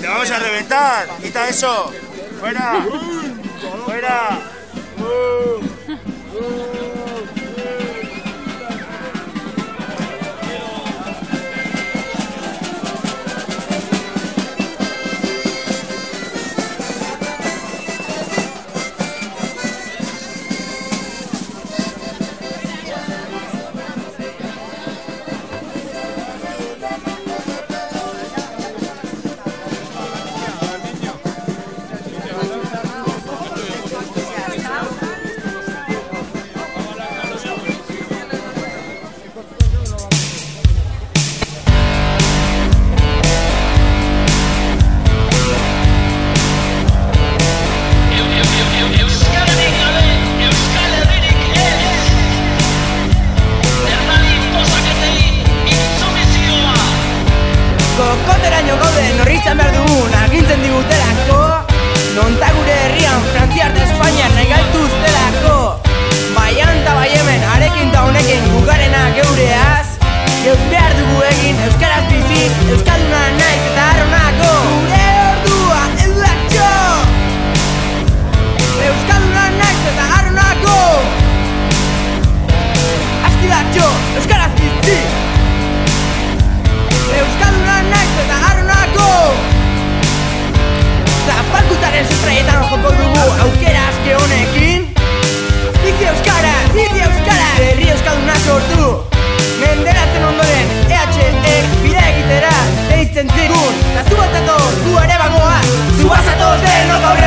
¡Te vamos a reventar! ¡Quita eso! ¡Fuera! ¡Fuera! Kokoteraino gaude norrizan behar dugun agintzen digutelako, nonta gure herrian Frantziar eta Espainiar nahi gaituztelako. Baian eta bai hemen arekin eta honekin gugarena geureaz, geuk behar dugu egin euskaraz biziz, euskalduna naiz eta arronako. Gure ordua eudatxo, euskalduna naiz eta arronako. Askidatxo, euskaraz biziz, euskalduna naiz eta arronako. Zapalkutaren sustraietan joko dugu aukera aske honekin. Bizi euskara, herri euskalduna sortu. Menderatzen ondoren EHek bidea egitera deitzen zigun. Eta zu bat zatoz, gu ere bagoaz, zu bat zatoz denok aurrera.